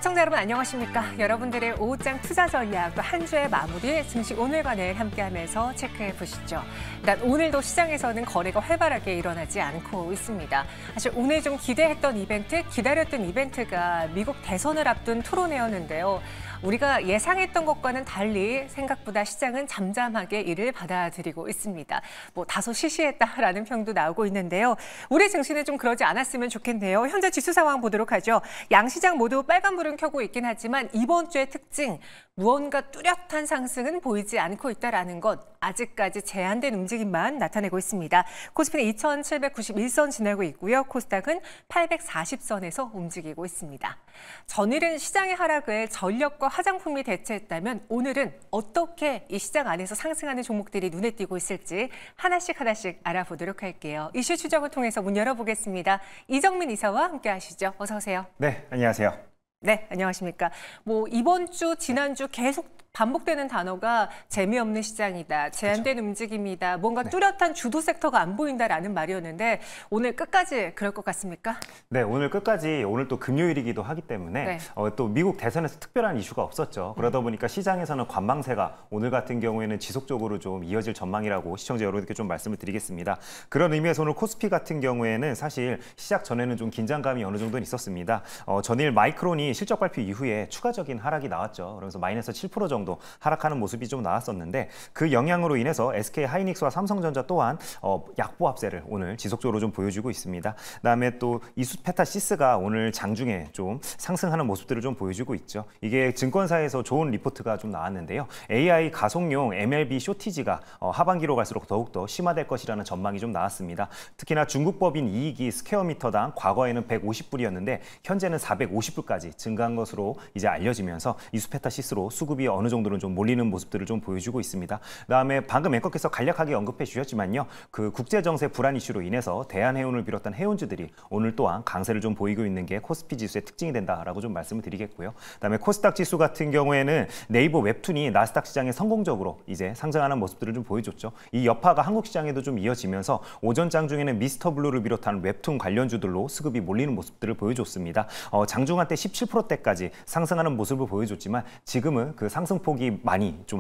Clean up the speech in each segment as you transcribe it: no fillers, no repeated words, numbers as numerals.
시청자 여러분 안녕하십니까? 여러분들의 오후장 투자 전략 또 한 주의 마무리 증시 오늘과 내일 함께하면서 체크해 보시죠. 일단 오늘도 시장에서는 거래가 활발하게 일어나지 않고 있습니다. 사실 오늘 좀 기대했던 이벤트, 기다렸던 이벤트가 미국 대선을 앞둔 토론회였는데요. 우리가 예상했던 것과는 달리 생각보다 시장은 잠잠하게 이를 받아들이고 있습니다. 다소 시시했다라는 평도 나오고 있는데요. 올해 증시는 좀 그러지 않았으면 좋겠네요. 현재 지수 상황 보도록 하죠. 양시장 모두 빨간불은 켜고 있긴 하지만 이번 주의 특징, 무언가 뚜렷한 상승은 보이지 않고 있다는 것. 아직까지 제한된 움직임만 나타내고 있습니다. 코스피는 2791선 지나고 있고요. 코스닥은 840선에서 움직이고 있습니다. 전일은 시장의 하락을 전력과 화장품이 대체했다면 오늘은 어떻게 이 시장 안에서 상승하는 종목들이 눈에 띄고 있을지 하나씩 알아보도록 할게요. 이슈 추적을 통해서 문 열어보겠습니다. 이정민 이사와 함께 하시죠. 어서 오세요. 네, 안녕하세요. 네, 안녕하십니까. 이번 주, 지난주 계속 반복되는 단어가 재미없는 시장이다, 제한된 움직임이다, 뭔가 뚜렷한 주도 섹터가 안 보인다라는 말이었는데 오늘 끝까지 그럴 것 같습니까? 네, 오늘 끝까지 오늘 또 금요일이기도 하기 때문에 또 미국 대선에서 특별한 이슈가 없었죠. 그러다 보니까 시장에서는 관망세가 오늘 같은 경우에는 지속적으로 좀 이어질 전망이라고 시청자 여러분께 좀 말씀을 드리겠습니다. 그런 의미에서 오늘 코스피 같은 경우에는 사실 시작 전에는 좀 긴장감이 어느 정도는 있었습니다. 전일 마이크론이 실적 발표 이후에 추가적인 하락이 나왔죠. 그래서 마이너스 7% 정도 하락하는 모습이 좀 나왔었는데 그 영향으로 인해서 SK 하이닉스와 삼성전자 또한 약보합세를 오늘 지속적으로 좀 보여주고 있습니다. 그다음에 또 이수페타시스가 오늘 장중에 좀 상승하는 모습들을 좀 보여주고 있죠. 이게 증권사에서 좋은 리포트가 좀 나왔는데요. AI 가속용 MLB 쇼티지가 하반기로 갈수록 더욱더 심화될 것이라는 전망이 좀 나왔습니다. 특히나 중국 법인 이익이 스퀘어미터당 과거에는 150불이었는데 현재는 450불까지 증가한 것으로 이제 알려지면서 이수페타시스로 수급이 어느 정도는 좀 몰리는 모습들을 좀 보여주고 있습니다. 그다음에 방금 앵커께서 간략하게 언급해 주셨지만요. 그 국제정세 불안 이슈로 인해서 대한해운을 비롯한 해운주들이 오늘 또한 강세를 좀 보이고 있는 게 코스피 지수의 특징이 된다라고 좀 말씀을 드리겠고요. 그다음에 코스닥 지수 같은 경우에는 네이버 웹툰이 나스닥 시장에 성공적으로 이제 상장하는 모습들을 좀 보여줬죠. 이 여파가 한국 시장에도 좀 이어지면서 오전 장중에는 미스터 블루를 비롯한 웹툰 관련주들로 수급이 몰리는 모습들을 보여줬습니다. 장중 한때 17%대까지 상승하는 모습을 보여줬지만 지금은 그 상승 폭이 많이 좀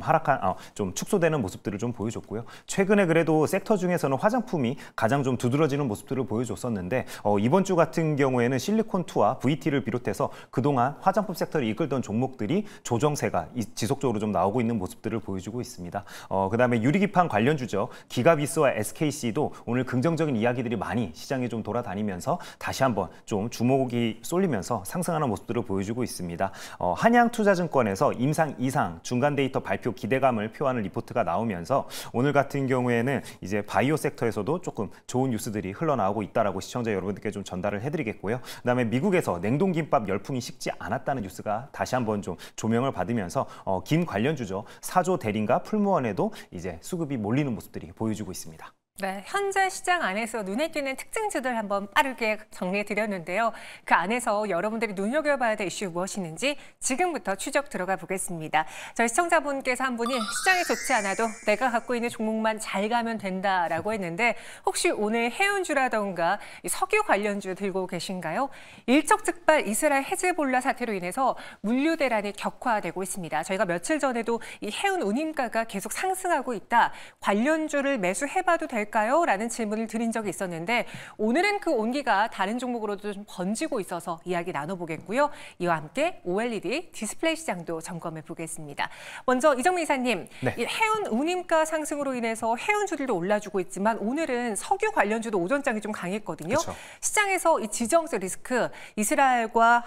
좀 축소되는 모습들을 좀 보여줬고요. 최근에 그래도 섹터 중에서는 화장품이 가장 좀 두드러지는 모습들을 보여줬었는데 이번 주 같은 경우에는 실리콘2와 VT를 비롯해서 그동안 화장품 섹터를 이끌던 종목들이 조정세가 지속적으로 좀 나오고 있는 모습들을 보여주고 있습니다. 그다음에 유리기판 관련주죠. 기가비스와 SKC도 오늘 긍정적인 이야기들이 많이 시장에 좀 돌아다니면서 다시 한번 좀 주목이 쏠리면서 상승하는 모습들을 보여주고 있습니다. 한양투자증권에서 임상 이상 중간 데이터 발표 기대감을 표하는 리포트가 나오면서 오늘 같은 경우에는 이제 바이오 섹터에서도 조금 좋은 뉴스들이 흘러나오고 있다라고 시청자 여러분들께 좀 전달을 해드리겠고요. 그다음에 미국에서 냉동김밥 열풍이 식지 않았다는 뉴스가 다시 한번 좀 조명을 받으면서 김 관련주죠. 사조 대림과 풀무원에도 이제 수급이 몰리는 모습들이 보여주고 있습니다. 네, 현재 시장 안에서 눈에 띄는 특징주들 한번 빠르게 정리해드렸는데요. 그 안에서 여러분들이 눈여겨봐야 될 이슈 무엇이는지 지금부터 추적 들어가 보겠습니다. 저희 시청자분께서 한 분이 시장이 좋지 않아도 내가 갖고 있는 종목만 잘 가면 된다라고 했는데 혹시 오늘 해운주라던가 석유 관련주 들고 계신가요? 일촉즉발 이스라엘 헤즈볼라 사태로 인해서 물류 대란이 격화되고 있습니다. 저희가 며칠 전에도 이 해운 운임가가 계속 상승하고 있다. 관련주를 매수해봐도 될까요? 라는 질문을 드린 적이 있었는데 오늘은 그 온기가 다른 종목으로도 좀 번지고 있어서 이야기 나눠보겠고요. 이와 함께 OLED 디스플레이 시장도 점검해 보겠습니다. 먼저 이정민 이사님, 이 해운 운임가 상승으로 인해서 해운주들도 올라주고 있지만 오늘은 석유 관련주도 오전장이 좀 강했거든요. 그쵸. 시장에서 이 지정세 리스크, 이스라엘과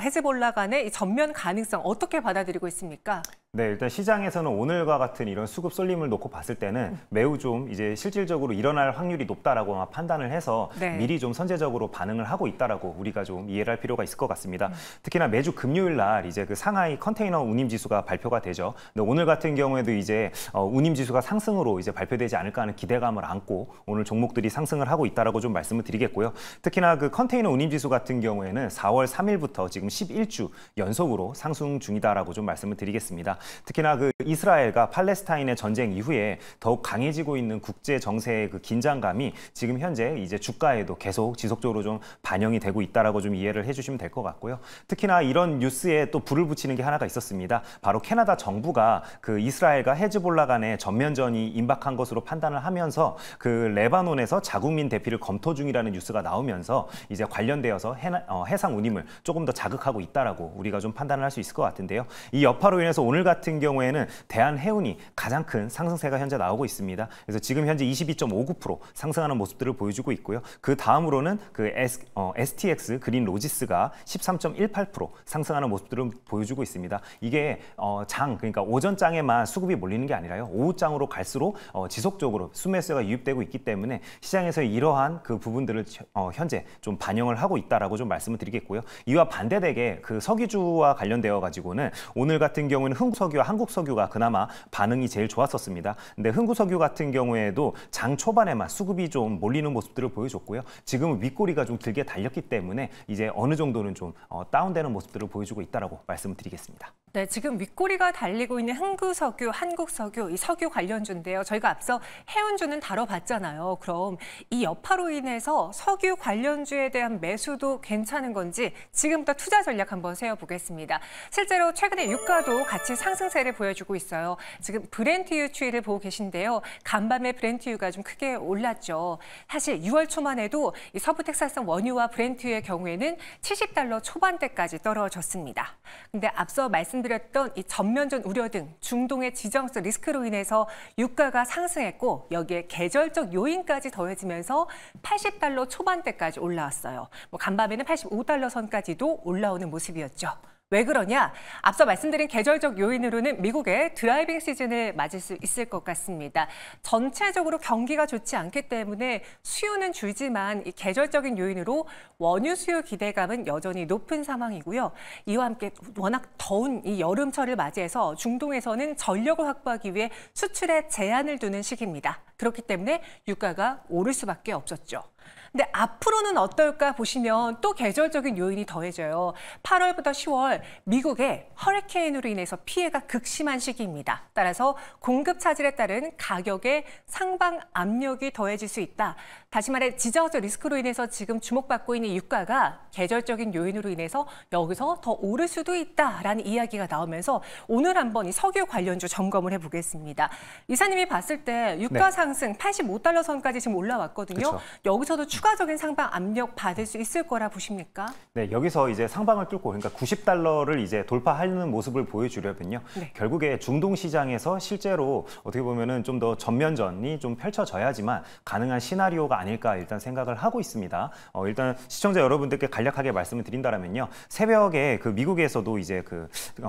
헤즈볼라 간의 이 전면 가능성 어떻게 받아들이고 있습니까? 네, 일단 시장에서는 오늘과 같은 이런 수급 쏠림을 놓고 봤을 때는 매우 좀 이제 실질적으로 일어날 확률이 높다라고 판단을 해서 미리 좀 선제적으로 반응을 하고 있다라고 우리가 좀 이해를 할 필요가 있을 것 같습니다. 특히나 매주 금요일 날 이제 그 상하이 컨테이너 운임 지수가 발표가 되죠. 근데 오늘 같은 경우에도 이제 운임 지수가 상승으로 이제 발표되지 않을까 하는 기대감을 안고 오늘 종목들이 상승을 하고 있다라고 좀 말씀을 드리겠고요. 특히나 그 컨테이너 운임 지수 같은 경우에는 4월 3일부터 지금 11주 연속으로 상승 중이다라고 좀 말씀을 드리겠습니다. 특히나 그 이스라엘과 팔레스타인의 전쟁 이후에 더욱 강해지고 있는 국제 정세의 그 긴장감이 지금 현재 이제 주가에도 계속 지속적으로 좀 반영이 되고 있다라고 좀 이해를 해주시면 될 것 같고요. 특히나 이런 뉴스에 또 불을 붙이는 게 하나가 있었습니다. 바로 캐나다 정부가 그 이스라엘과 헤즈볼라 간의 전면전이 임박한 것으로 판단을 하면서 그 레바논에서 자국민 대피를 검토 중이라는 뉴스가 나오면서 이제 관련되어서 해상 운임을 조금 더 자극하고 있다라고 우리가 좀 판단을 할 수 있을 것 같은데요. 이 여파로 인해서 오늘 같은 경우에는 대한해운이 가장 큰 상승세가 현재 나오고 있습니다. 그래서 지금 현재 22.59% 상승하는 모습들을 보여주고 있고요. 그 다음으로는 그 STX 그린 로지스가 13.18% 상승하는 모습들을 보여주고 있습니다. 이게 그러니까 오전장에만 수급이 몰리는 게 아니라요. 오후장으로 갈수록 지속적으로 수매수가 유입되고 있기 때문에 시장에서 이러한 그 부분들을 현재 좀 반영을 하고 있다라고 좀 말씀을 드리겠고요. 이와 반대되게 그 석유주와 관련되어 가지고는 오늘 같은 경우는 흥구석유와 한국석유가 그나마 반응이 제일 좋았었습니다. 근데 흥구석유 같은 경우에도 장 초반에만 수급이 좀 몰리는 모습들을 보여줬고요. 지금은 윗꼬리가 좀 길게 달렸기 때문에 이제 어느 정도는 좀 다운되는 모습들을 보여주고 있다라고 말씀을 드리겠습니다. 네, 지금 윗꼬리가 달리고 있는 흥구석유, 한국석유, 이 석유 관련주인데요. 저희가 앞서 해운주는 다뤄봤잖아요. 그럼 이 여파로 인해서 석유 관련주에 대한 매수도 괜찮은 건지 지금부터 투자 전략 한번 세워보겠습니다. 실제로 최근에 유가도 같이 상승세를 보여주고 있어요. 지금 브렌트유 추이를 보고 계신데요. 간밤에 브렌트유가 좀 크게 올랐죠. 사실 6월 초만 해도 이 서부 텍사스산 원유와 브렌트유의 경우에는 $70 초반대까지 떨어졌습니다. 근데 앞서 말씀드렸던 이 전면전 우려 등 중동의 지정학적 리스크로 인해서 유가가 상승했고 여기에 계절적 요인까지 더해지면서 $80 초반대까지 올라왔어요. 간밤에는 $85 선까지도 올라오는 모습이었죠. 왜 그러냐? 앞서 말씀드린 계절적 요인으로는 미국의 드라이빙 시즌을 맞을 수 있을 것 같습니다. 전체적으로 경기가 좋지 않기 때문에 수요는 줄지만 이 계절적인 요인으로 원유 수요 기대감은 여전히 높은 상황이고요. 이와 함께 워낙 더운 이 여름철을 맞이해서 중동에서는 전력을 확보하기 위해 수출에 제한을 두는 시기입니다. 그렇기 때문에 유가가 오를 수밖에 없었죠. 근데 앞으로는 어떨까 보시면 또 계절적인 요인이 더해져요. 8월부터 10월 미국의 허리케인으로 인해서 피해가 극심한 시기입니다. 따라서 공급 차질에 따른 가격의 상방 압력이 더해질 수 있다. 다시 말해 지정학적 리스크로 인해서 지금 주목받고 있는 유가가 계절적인 요인으로 인해서 여기서 더 오를 수도 있다라는 이야기가 나오면서 오늘 한번 이 석유 관련주 점검을 해보겠습니다. 이사님이 봤을 때 유가 상승 $85 선까지 지금 올라왔거든요. 그쵸. 여기서도 추가적인 상방 압력 받을 수 있을 거라 보십니까? 네, 여기서 이제 상방을 뚫고 그러니까 $90를 이제 돌파하는 모습을 보여주려면요. 결국에 중동 시장에서 실제로 어떻게 보면은 좀 더 전면전이 좀 펼쳐져야지만 가능한 시나리오가 아닐까 일단 생각을 하고 있습니다. 일단 시청자 여러분들께 간략하게 말씀을 드린다면요. 새벽에 그 미국에서도 이제 그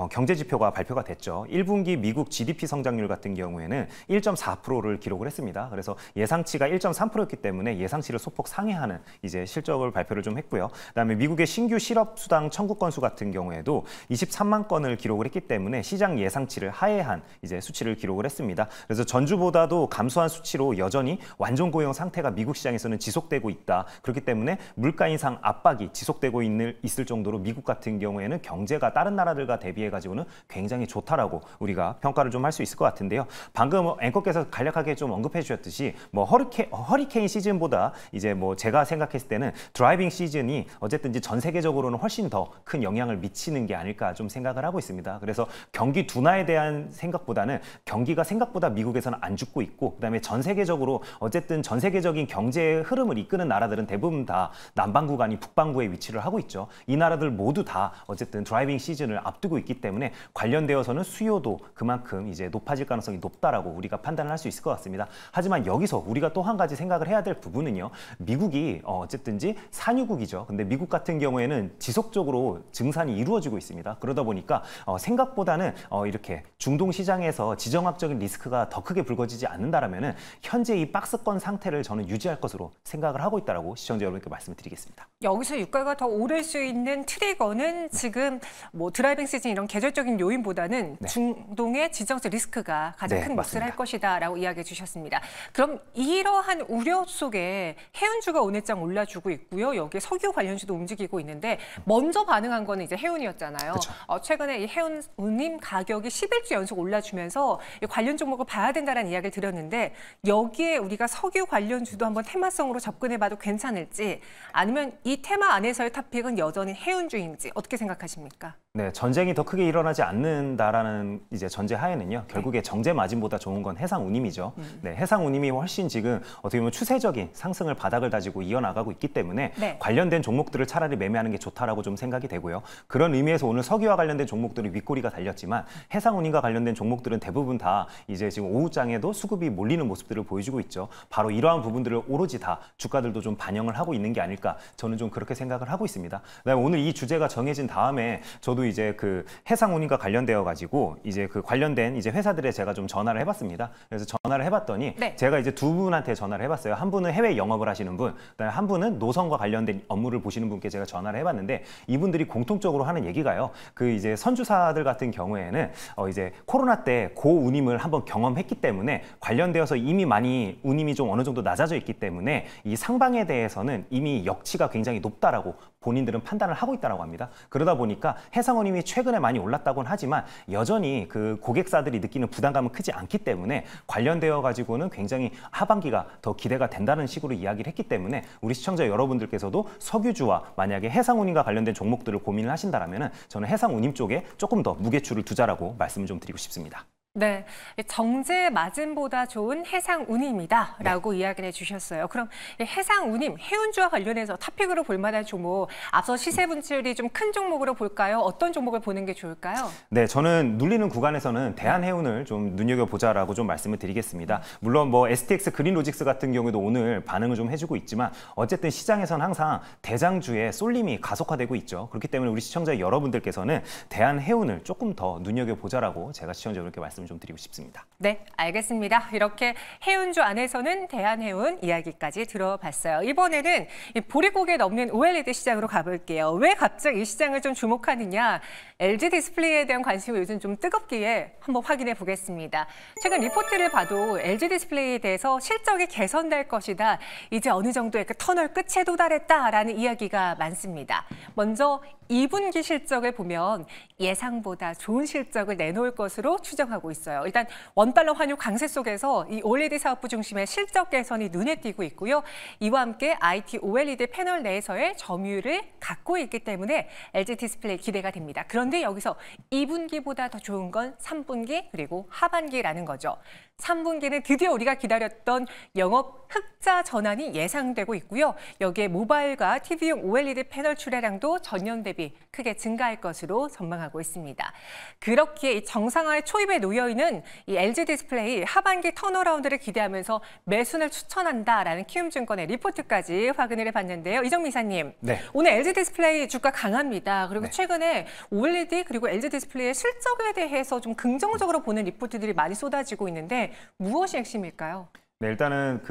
경제 지표가 발표가 됐죠. 1분기 미국 GDP 성장률 같은 경우에는 1.4%를 기록을 했습니다. 그래서 예상치가 1.3%였기 때문에 예상치를 소폭 상회하는 이제 실적을 발표를 좀 했고요. 그다음에 미국의 신규 실업 수당 청구 건수 같은 경우에도 23만 건을 기록을 했기 때문에 시장 예상치를 하회한 이제 수치를 기록을 했습니다. 그래서 전주보다도 감소한 수치로 여전히 완전 고용 상태가 미국 시장에서는 지속되고 있다. 그렇기 때문에 물가 인상 압박이 지속되고 있을 정도로 미국 같은 경우에는 경제가 다른 나라들과 대비해 가지고는 굉장히 좋다라고 우리가 평가를 좀 할 수 있을 것 같은데요. 방금 앵커께서 간략하게 좀 언급해 주셨듯이 뭐 허리케인 시즌보다 이제 뭐 제가 생각했을 때는 드라이빙 시즌이 어쨌든지 전 세계적으로는 훨씬 더 큰 영향을 미치는 게 아닐까 좀 생각을 하고 있습니다. 그래서 경기 둔화에 대한 생각보다는 경기가 생각보다 미국에서는 안 죽고 있고 그다음에 전 세계적으로 어쨌든 전 세계적인 경제 흐름을 이끄는 나라들은 대부분 다 남반구가 아닌 북반구에 위치를 하고 있죠. 이 나라들 모두 다 어쨌든 드라이빙 시즌을 앞두고 있기 때문에 관련되어서는 수요도 그만큼 이제 높아질 가능성이 높다라고 우리가 판단을 할 수 있을 것 같습니다. 하지만 여기서 우리가 또 한 가지 생각을 해야 될 부분은요. 미국이 어쨌든지 산유국이죠. 근데 미국 같은 경우에는 지속적으로 증산이 이루어지고 있습니다. 그러다 보니까 생각보다는 이렇게 중동 시장에서 지정학적인 리스크가 더 크게 불거지지 않는다라면은 현재 이 박스권 상태를 저는 유지할 것으로 생각을 하고 있다라고 시청자 여러분께 말씀을 드리겠습니다. 여기서 유가가 더 오를 수 있는 트리거는 지금 뭐 드라이빙 시즌 이런 계절적인 요인보다는 중동의 지정학적 리스크가 가장 큰 몫을 할 것이다라고 이야기해 주셨습니다. 그럼 이러한 우려 속에 해운주가 해운주가 오늘장 올라주고 있고요. 여기에 석유 관련주도 움직이고 있는데 먼저 반응한 거는 이제 해운이었잖아요. 최근에 이 해운님 가격이 10일째 연속 올라주면서 이 관련 종목을 봐야 된다는 이야기를 드렸는데 여기에 우리가 석유 관련주도 한번 테마성으로 접근해봐도 괜찮을지 아니면 이 테마 안에서의 탑픽은 여전히 해운주인지 어떻게 생각하십니까? 네, 전쟁이 더 크게 일어나지 않는다라는 이제 전제 하에는요. 결국에 정제 마진보다 좋은 건 해상운임이죠. 네, 해상운임이 훨씬 지금 어떻게 보면 추세적인 상승을 바닥을 다지고 이어나가고 있기 때문에 관련된 종목들을 차라리 매매하는 게 좋다라고 좀 생각이 되고요. 그런 의미에서 오늘 석유와 관련된 종목들이 윗꼬리가 달렸지만 해상운임과 관련된 종목들은 대부분 다 이제 지금 오후장에도 수급이 몰리는 모습들을 보여주고 있죠. 바로 이러한 부분들을 오로지 다 주가들도 좀 반영을 하고 있는 게 아닐까 저는 좀 그렇게 생각을 하고 있습니다. 그다음에 오늘 이 주제가 정해진 다음에 저도 이제 그 해상운임과 관련되어 가지고 이제 그 관련된 이제 회사들에 제가 좀 전화를 해봤습니다. 그래서 전화를 해봤더니 제가 이제 두 분한테 전화를 해봤어요. 한 분은 해외 영업을 하시는 분, 그다음에 한 분은 노선과 관련된 업무를 보시는 분께 제가 전화를 해봤는데 이분들이 공통적으로 하는 얘기가요. 그 이제 선주사들 같은 경우에는 이제 코로나 때 고운임을 한번 경험했기 때문에 관련되어서 이미 많이 운임이 좀 어느 정도 낮아져 있기 때문에 이 상방에 대해서는 이미 역치가 굉장히 높다라고 본인들은 판단을 하고 있다고 합니다. 그러다 보니까 해상운임이 최근에 많이 올랐다고는 하지만 여전히 그 고객사들이 느끼는 부담감은 크지 않기 때문에 관련되어 가지고는 굉장히 하반기가 더 기대가 된다는 식으로 이야기를 했기 때문에 우리 시청자 여러분들께서도 석유주와 만약에 해상운임과 관련된 종목들을 고민을 하신다면 저는 해상운임 쪽에 조금 더 무게추를 두자라고 말씀을 좀 드리고 싶습니다. 네, 정제 마진보다 좋은 해상운임이다라고 이야기를 해주셨어요. 그럼 해상운임, 해운주와 관련해서 탑픽으로 볼 만한 종목, 앞서 시세 분출이 좀 큰 종목으로 볼까요? 어떤 종목을 보는 게 좋을까요? 네, 저는 눌리는 구간에서는 대한해운을 좀 눈여겨보자라고 좀 말씀을 드리겠습니다. 물론 뭐 STX 그린로직스 같은 경우에도 오늘 반응을 좀 해주고 있지만 어쨌든 시장에서는 항상 대장주의 쏠림이 가속화되고 있죠. 그렇기 때문에 우리 시청자 여러분들께서는 대한해운을 조금 더 눈여겨보자라고 제가 시청자 여러분께 말씀 좀 드리고 싶습니다. 네, 알겠습니다. 이렇게 해운주 안에서는 대한해운 이야기까지 들어봤어요. 이번에는 보릿고개 넘는 OLED 시장으로 가볼게요. 왜 갑자기 이 시장을 좀 주목하느냐? LG 디스플레이에 대한 관심이 요즘 좀 뜨겁기에 한번 확인해 보겠습니다. 최근 리포트를 봐도 LG 디스플레이에 대해서 실적이 개선될 것이다. 이제 어느 정도의 그 터널 끝에 도달했다라는 이야기가 많습니다. 먼저 2분기 실적을 보면 예상보다 좋은 실적을 내놓을 것으로 추정하고 있어요. 일단 원달러 환율 강세 속에서 이 OLED 사업부 중심의 실적 개선이 눈에 띄고 있고요. 이와 함께 IT OLED 패널 내에서의 점유율을 갖고 있기 때문에 LG 디스플레이 기대가 됩니다. 그런데 여기서 2분기보다 더 좋은 건 3분기 그리고 하반기라는 거죠. 3분기는 드디어 우리가 기다렸던 영업 흑자 전환이 예상되고 있고요. 여기에 모바일과 TV용 OLED 패널 출하량도 전년 대비 크게 증가할 것으로 전망하고 있습니다. 그렇기에 이 정상화의 초입에 놓여 있는 이 LG 디스플레이 하반기 턴어라운드를 기대하면서 매수를 추천한다라는 키움증권의 리포트까지 확인을 해봤는데요. 이정미 이사님, 오늘 LG 디스플레이 주가 강합니다. 그리고 최근에 OLED 그리고 LG 디스플레이의 실적에 대해서 좀 긍정적으로 보는 리포트들이 많이 쏟아지고 있는데 무엇이 핵심일까요? 네, 일단은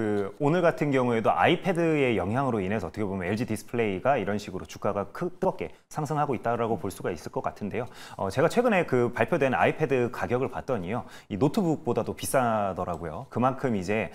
오늘 같은 경우에도 아이패드의 영향으로 인해서 어떻게 보면 LG 디스플레이가 이런 식으로 주가가 뜨겁게 상승하고 있다고 볼 수가 있을 것 같은데요. 제가 최근에 발표된 아이패드 가격을 봤더니요, 이 노트북보다도 비싸더라고요. 그만큼 이제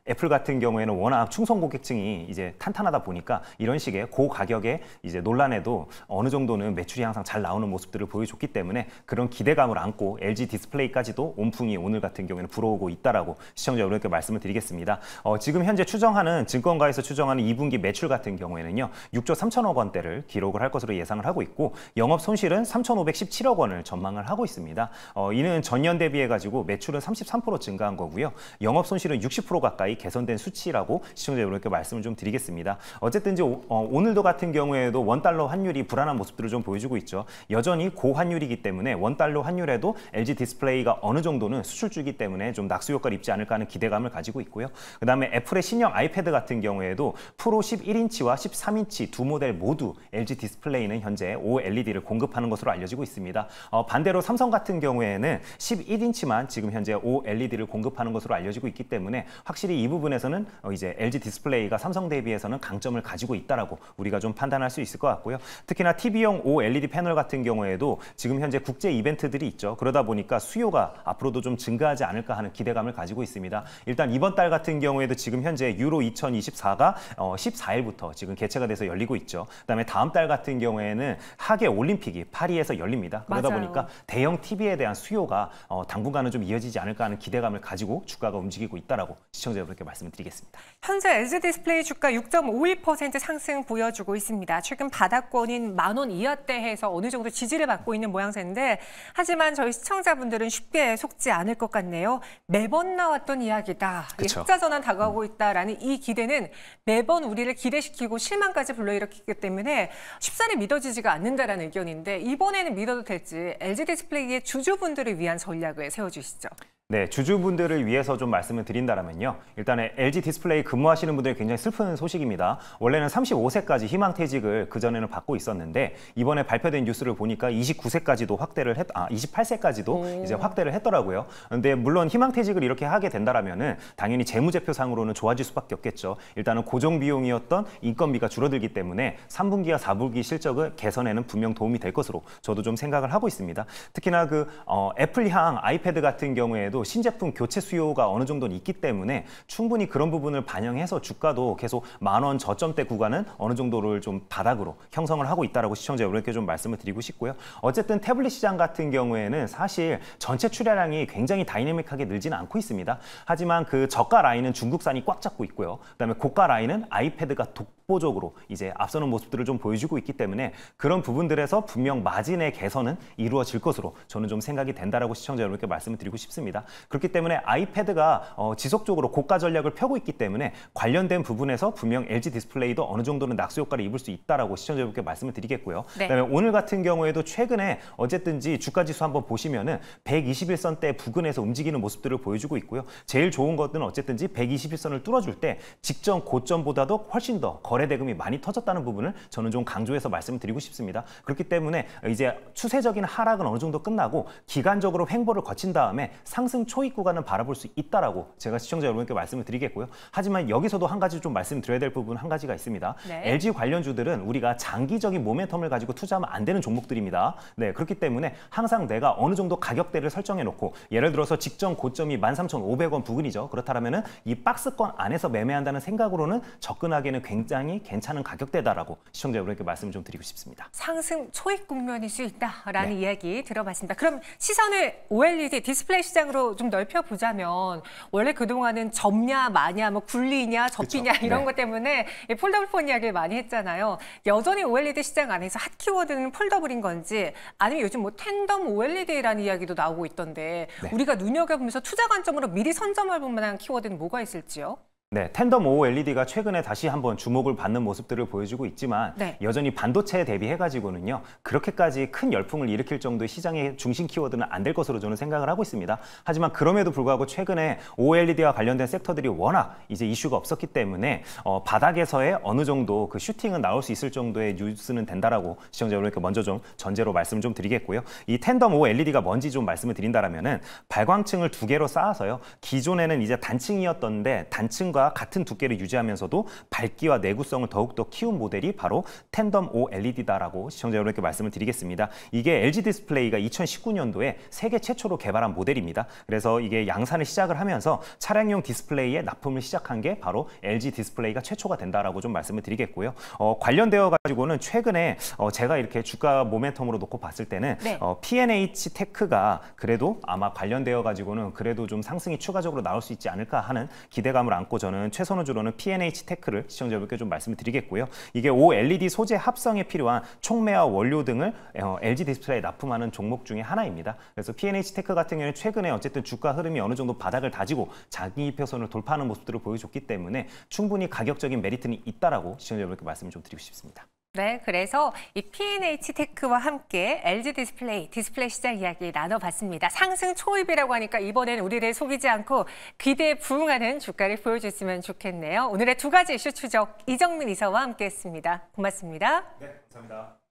애플 같은 경우에는 워낙 충성 고객층이 이제 탄탄하다 보니까 이런 식의 고가격의 이제 논란에도 어느 정도는 매출이 항상 잘 나오는 모습들을 보여줬기 때문에 그런 기대감을 안고 LG 디스플레이까지도 온풍이 오늘 같은 경우에는 불어오고 있다라고 시청자 여러분께 말씀을 드리겠습니다. 지금 현재 추정하는 증권가에서 추정하는 2분기 매출 같은 경우에는요, 6조 3천억 원대를 기록을 할 것으로 예상을 하고 있고 영업 손실은 3,517억 원을 전망을 하고 있습니다. 이는 전년 대비해 가지고 매출은 33% 증가한 거고요. 영업 손실은 60% 가까이 개선된 수치라고 시청자 여러분께 말씀을 좀 드리겠습니다. 어쨌든 이제 오늘도 같은 경우에도 원달러 환율이 불안한 모습들을 좀 보여주고 있죠. 여전히 고환율이기 때문에 원달러 환율에도 LG 디스플레이가 어느 정도는 수출주이기 때문에 좀 낙수 효과를 입지 않을까 하는 기대감을 가지고 있고요. 그다음에 애플의 신형 아이패드 같은 경우에도 프로 11인치와 13인치 두 모델 모두 LG 디스플레이는 현재 OLED를 공급하는 것으로 알려지고 있습니다. 반대로 삼성 같은 경우에는 11인치만 지금 현재 OLED를 공급하는 것으로 알려지고 있기 때문에 확실히 이 부분에서는 이제 LG 디스플레이가 삼성 대비해서는 강점을 가지고 있다라고 우리가 좀 판단할 수 있을 것 같고요. 특히나 TV용 OLED 패널 같은 경우에도 지금 현재 국제 이벤트들이 있죠. 그러다 보니까 수요가 앞으로도 좀 증가하지 않을까 하는 기대감을 가지고 있습니다. 일단 이번 달 같은 경우에도 지금 현재 유로 2024가 14일부터 지금 개최가 돼서 열리고 있죠. 그다음에 다음 달 같은 경우에는 하계 올림픽이 파리에서 열립니다. 그러다 맞아요. 보니까 대형 TV에 대한 수요가 당분간은 좀 이어지지 않을까 하는 기대감을 가지고 주가가 움직이고 있다라고 시청자 여러분께 말씀을 드리겠습니다. 현재 LG 디스플레이 주가 6.51% 상승 보여주고 있습니다. 최근 바닥권인 10,000원 이하대에서 어느 정도 지지를 받고 있는 모양새인데 하지만 저희 시청자분들은 쉽게 속지 않을 것 같네요. 매번 나왔던 이야기다. 흑자 전환 다가오고 있다라는 이 기대는 매번 우리를 기대시키고 실망까지 불러일으키기 때문에 쉽사리 믿어지지가 않는다라는 의견인데 이번에는 믿어도 될지 LG 디스플레이의 주주분들을 위한 전략을 세워주시죠. 네, 주주분들을 위해서 좀 말씀을 드린다면요. 일단 LG 디스플레이 근무하시는 분들이 굉장히 슬픈 소식입니다. 원래는 35세까지 희망퇴직을 그전에는 받고 있었는데 이번에 발표된 뉴스를 보니까 29세까지도 28세까지도 이제 확대를 했더라고요. 근데 물론 희망퇴직을 이렇게 하게 된다면은 당연히 재무제표상으로는 좋아질 수밖에 없겠죠. 일단은 고정 비용이었던 인건비가 줄어들기 때문에 3분기와 4분기 실적을 개선에는 분명 도움이 될 것으로 저도 좀 생각을 하고 있습니다. 특히나 애플향 아이패드 같은 경우에도 신제품 교체 수요가 어느 정도는 있기 때문에 충분히 그런 부분을 반영해서 주가도 계속 10,000원 저점대 구간은 어느 정도를 좀 바닥으로 형성을 하고 있다라고 시청자 여러분께 좀 말씀을 드리고 싶고요. 어쨌든 태블릿 시장 같은 경우에는 사실 전체 출하량이 굉장히 다이내믹하게 늘지는 않고 있습니다. 하지만 그 저가 라인은 중국산이 꽉 잡고 있고요. 그다음에 고가 라인은 아이패드가 독보적으로 이제 앞서는 모습들을 좀 보여주고 있기 때문에 그런 부분들에서 분명 마진의 개선은 이루어질 것으로 저는 좀 생각이 된다라고 시청자 여러분께 말씀을 드리고 싶습니다. 그렇기 때문에 아이패드가 지속적으로 고가 전략을 펴고 있기 때문에 관련된 부분에서 분명 LG 디스플레이도 어느 정도는 낙수 효과를 입을 수 있다라고 시청자분께 말씀을 드리겠고요. 네. 그다음에 오늘 같은 경우에도 최근에 어쨌든지 주가 지수 한번 보시면은 121선대 부근에서 움직이는 모습들을 보여주고 있고요. 제일 좋은 것은 어쨌든지 121선을 뚫어줄 때 직전 고점보다도 훨씬 더 거래 대금이 많이 터졌다는 부분을 저는 좀 강조해서 말씀을 드리고 싶습니다. 그렇기 때문에 이제 추세적인 하락은 어느 정도 끝나고 기간적으로 횡보를 거친 다음에 상승 초입 구간은 바라볼 수 있다라고 제가 시청자 여러분께 말씀을 드리겠고요. 하지만 여기서도 한 가지 좀 말씀드려야 될 부분 한 가지가 있습니다. 네. LG 관련주들은 우리가 장기적인 모멘텀을 가지고 투자하면 안 되는 종목들입니다. 네, 그렇기 때문에 항상 내가 어느 정도 가격대를 설정해 놓고 예를 들어서 직전 고점이 13,500원 부근이죠. 그렇다면은 이 박스권 안에서 매매한다는 생각으로는 접근하기에는 굉장히 괜찮은 가격대다라고 시청자 여러분께 말씀을 좀 드리고 싶습니다. 상승 초입 국면일 수 있다라는 네. 이야기 들어봤습니다. 그럼 시선을 OLED 디스플레이 시장으로 좀 넓혀보자면 원래 그동안은 접냐 마냐 뭐 굴리냐 접히냐 그쵸. 이런 네. 것 때문에 이 폴더블폰 이야기를 많이 했잖아요. 여전히 OLED 시장 안에서 핫 키워드는 폴더블인 건지 아니면 요즘 뭐 텐덤 OLED라는 이야기도 나오고 있던데 네. 우리가 눈여겨보면서 투자 관점으로 미리 선점할 만한 키워드는 뭐가 있을지요? 네, 텐덤 OLED가 최근에 다시 한번 주목을 받는 모습들을 보여주고 있지만 네. 여전히 반도체에 대비해가지고는요. 그렇게까지 큰 열풍을 일으킬 정도의 시장의 중심 키워드는 안 될 것으로 저는 생각을 하고 있습니다. 하지만 그럼에도 불구하고 최근에 OLED와 관련된 섹터들이 워낙 이제 이슈가 없었기 때문에 바닥에서의 어느 정도 그 슈팅은 나올 수 있을 정도의 뉴스는 된다라고 시청자 여러분께 먼저 좀 전제로 말씀을 좀 드리겠고요. 이 텐덤 OLED가 뭔지 좀 말씀을 드린다면은 발광층을 2개로 쌓아서요. 기존에는 이제 단층이었던데 단층과 같은 두께를 유지하면서도 밝기와 내구성을 더욱더 키운 모델이 바로 텐덤 OLED다라고 시청자 여러분께 말씀을 드리겠습니다. 이게 LG 디스플레이가 2019년도에 세계 최초로 개발한 모델입니다. 그래서 이게 양산을 시작을 하면서 차량용 디스플레이에 납품을 시작한 게 바로 LG 디스플레이가 최초가 된다라고 좀 말씀을 드리겠고요. 관련되어 가지고는 최근에 제가 이렇게 주가 모멘텀으로 놓고 봤을 때는 네. P&H 테크가 그래도 아마 관련되어 가지고는 그래도 좀 상승이 추가적으로 나올 수 있지 않을까 하는 기대감을 안고 저는 최선호주로는 P&H 테크를 시청자분께 좀 말씀을 드리겠고요. 이게 OLED 소재 합성에 필요한 촉매와 원료 등을 LG 디스플레이에 납품하는 종목 중에 하나입니다. 그래서 P&H 테크 같은 경우는 최근에 어쨌든 주가 흐름이 어느 정도 바닥을 다지고 장기평선을 돌파하는 모습들을 보여줬기 때문에 충분히 가격적인 메리트는 있다라고 시청자분께 말씀을 좀 드리고 싶습니다. 네, 그래서 이 P&H 테크와 함께 LG 디스플레이 시장 이야기 나눠봤습니다. 상승 초입이라고 하니까 이번에는 우리를 속이지 않고 기대에 부응하는 주가를 보여줬으면 좋겠네요. 오늘의 두 가지 이슈 추적 이정민 이사와 함께했습니다. 고맙습니다. 네, 감사합니다.